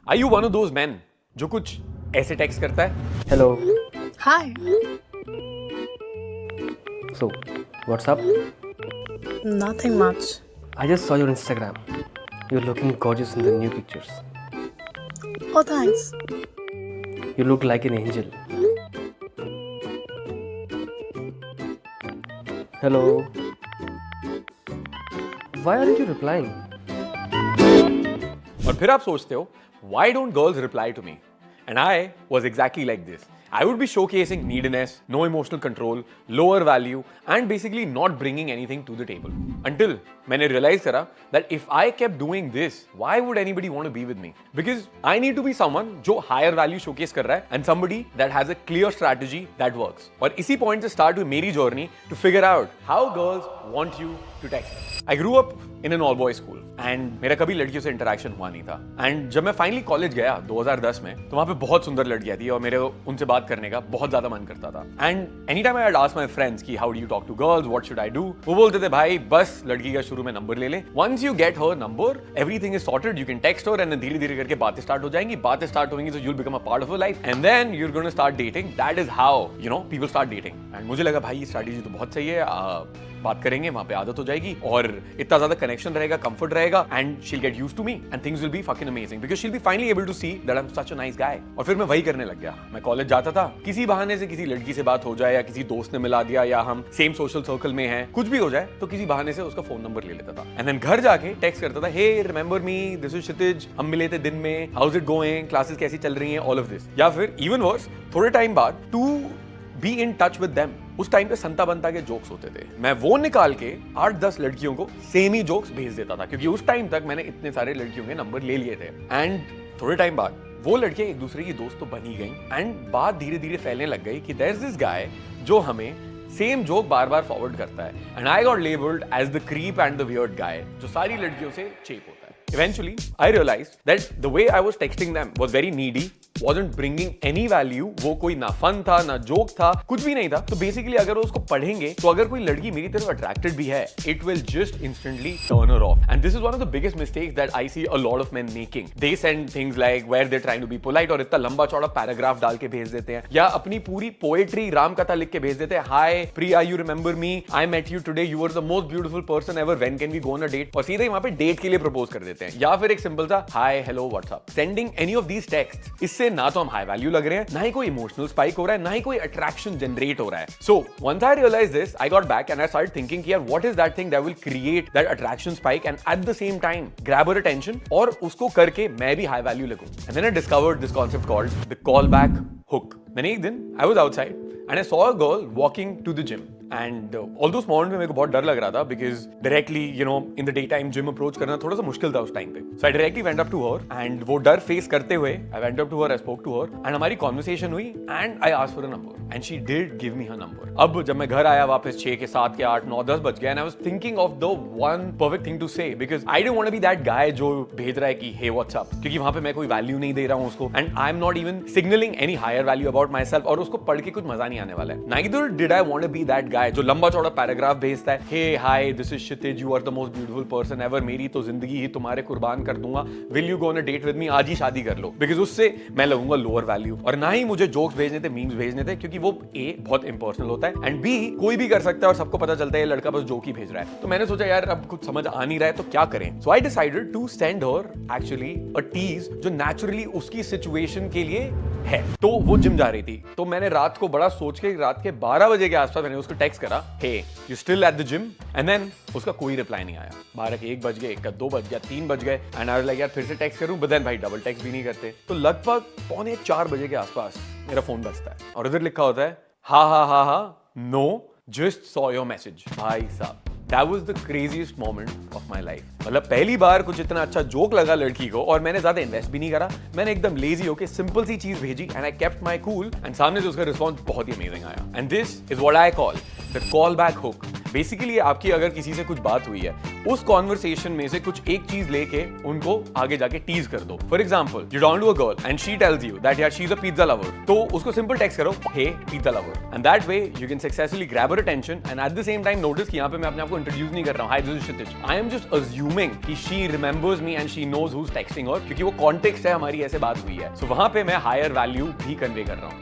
Are you one of those men जो कुछ ऐसे टेक्स्ट करता है? Hello. Hi. So, what's up? Nothing much. I just saw your Instagram. You're looking gorgeous in the new pictures. Oh, thanks. You look like an angel. Hello. Why aren't you replying? और फिर आप सोचते हो, why don't girls reply to me? And I was exactly like this. I would be showcasing neediness, no emotional control, lower value, and basically not bringing anything to the table. Until मैंने realize करा that if I kept doing this, why would anybody want to be with me? Because I need to be someone जो higher value showcase कर रहा है and somebody that has a clear strategy that works. और इसी point से start हुई मेरी journey to figure out how girls want you to text. I grew up in an all boys school and मेरा कभी लड़कियों से इंटरेक्शन हुआ नहीं था. एंड जब मैं फाइनली कॉलेज गया 2010 में तो वहां पे बहुत सुंदर लड़कियां थी और मेरे उनसे बात करने का बहुत ज्यादा मन करता था. And any time I had asked my friends कि how do you talk to girls, what should I do, वो बोलते थे भाई बस लड़की का शुरू में नंबर ले ले, once you get her number everything is sorted, you can text her and then धीरे धीरे करके बातें स्टार्ट हो जाएंगी, बातें स्टार्ट होंगी तो you will become a part of your life and then you are going to start dating. That is how you know people start dating. And मुझे लगा भाई ये स्ट्रैटेजी तो बहुत सही है, बात करेंगे वहां पे आदत हो जाएगी और इतना ज्यादा कनेक्शन रहेगा, कंफर्ट रहेगा and she will get used to me and things will be fucking amazing because she will be finally able to see that I am such a nice guy. और फिर मैं वही करने लग गया. मैं कॉलेज जाता था, किसी बहाने से किसी लड़की से बात हो जाए या किसी दोस्त ने मिला दिया या हम सेम सोशल सर्कल में हैं, कुछ भी हो जाए तो किसी बहाने से उसका फोन नंबर ले लेता था एंड देन घर जाके टेक्स्ट करता था, hey remember me, this is Kshitij, हम मिले थे दिन में, how is it going, classes कैसी चल रही हैं, ऑल ऑफ दिस. या फिर इवन वर्स थोड़े टाइम बाद to be in touch with them. उस टाइम पे संता बनता के जोक्स होते थे, मैं वो निकाल के 8-10 लड़कियों को सेम ही जोक्स भेज देता था क्योंकि उस टाइम तक मैंने इतने सारे लड़कियों के नंबर ले लिए थे. एंड थोड़े टाइम बाद वो लड़कियां एक दूसरे की दोस्त तो बन ही गई एंड बात धीरे धीरे फैलने लग गई कि देयर इज दिस गाय जो हमें सेम जोक बार बार फॉरवर्ड करता है and I got labelled as the creep and the weird guy जो सारी लड़कियों से चेप होता है. Eventually, I realized that the way I was texting them was very needy, wasn't bringing any value. वो कोई ना fun था, ना joke था, कुछ भी नहीं था. तो basically अगर वो उसको पढ़ेंगे, तो अगर कोई लड़की मेरी तरफ attracted भी है, it will just instantly turn her off. And this is one of the biggest mistakes that I see a lot of men making. They send things like where they're trying to be polite और इतना लंबा चौड़ा paragraph डाल के भेज देते हैं या अपनी पूरी पोएट्री राम कथा लिख के भेज देते हैं. Hi Priya, you remember me? I met you today. You were the most beautiful person ever. When can we go on a date? और सीधे ही वहां पे डेट के लिए प्रपोज कर देते हैं. या फिर एक सिंपल सा hi hello what's up. Sending any of these text, इससे ना तो हम हाई वैल्यू लग रहे हैं, ना ही कोई इमोशनल स्पाइक हो रहा है, ना ही कोई अट्रैक्शन जनरेट हो रहा है. So once I realise this, I got back and I started thinking कि यार what is that thing that will create that attraction spike and at the same time grab her attention और उसको करके मैं भी हाई वैल्यू लगूं. And then I discovered this concept called the call back hook. मैंने एक दिन I was outside and I saw a girl walking to the gym and although उस मोमेंट में मेरे को बहुत डर लग रहा था because directly you know in the daytime gym approach करना थोड़ा सा मुश्किल था उस टाइम पे. So I directly went up to her and वो डर फेस करते हुए I went up to her, I spoke to her and हमारी conversation हुई and I asked for a number and she did give me her number. अब जब मैं घर आया वापस 6 के 7 के 8 9 10 बज गए and I was thinking of the one perfect thing to say because I didn't want to be that guy जो भेज रहा है कि hey what's up, क्योंकि वहां पे मैं कोई वैल्यू नहीं दे रहा हूँ उसको and I'm not even signaling any higher value about myself और उसको पढ़ के कुछ मजा नहीं आने वाला है. Neither did I want to be that guy जो लंबा चौड़ा पैराग्राफ भेजता है, hey hi this is Kshitij, you are the most beautiful person ever, मेरी तो जिंदगी ही तुम्हारे कुर्बान कर दूंगा, will you go on a date with me, आज ही शादी कर लो. because उससे मैं लगूंगा लोअर वैल्यू और ना ही मुझे जोक्स भेजने थे, मीम्स भेजने थे क्योंकि वो A बहुत इंपर्सनल होता है एंड B कोई भी कर सकता है और सबको पता चलता है ये लड़का बस जोक ही भेज रहा है. तो मैंने सोचा यार अब कुछ समझ आ नहीं रहा है तो क्या करें. so I decided to send her actually a tease जो naturally उसकी सिचुएशन के लिए है. तो वो जिम जा रही थी तो मैंने रात को बड़ा सोच के रात के 12 बजे के आसपास मैंने उसको टेक्स्ट करा, hey you still at the gym, and then उसका कोई रिप्लाई नहीं आया. 12 के 1 बज गए, 1 का 2 बज गया, 3 बज गए एंड आई वाज लाइक यार फिर से टेक्स्ट करूं, बट देन भाई डबल टेक्स्ट भी नहीं करते. तो लगभग 3:45 बजे के आसपास मेरा फोन बजता है और उधर लिखा होता है हा know just saw your message. भाई साहब That was the craziest moment of my life. मतलब पहली बार कुछ इतना अच्छा जोक लगा लड़की को और मैंने ज्यादा इन्वेस्ट भी नहीं करा. मैंने एकदम लेजी होके सिंपल सी चीज भेजी and I kept my cool and सामने से उसका रिस्पॉन्स बहुत ही अमेजिंग आया. And this is what I call the call back hook. Basically आपकी अगर किसी से कुछ बात हुई है, उस कॉन्वर्सेशन में से कुछ एक चीज लेके उनको आगे जाके टीज कर दो. For example, you talk to a girl and she tells you that यार she is a pizza lover, तो उसको सिंपल टेक्स्ट करो, hey pizza lover, and that way you can successfully grab her attention. And at the same time notice कि यहाँ पे मैं अपने आप को इंट्रोड्यूस नहीं कर रहा हूँ, hi this is Kshitij. I am just assuming कि she remembers me and she knows who is texting, और क्योंकि वो कॉन्टेक्स्ट है, हमारी ऐसे बात हुई है, सो वहां पे मैं हायर वैल्यू भी कन्वे कर रहा हूँ.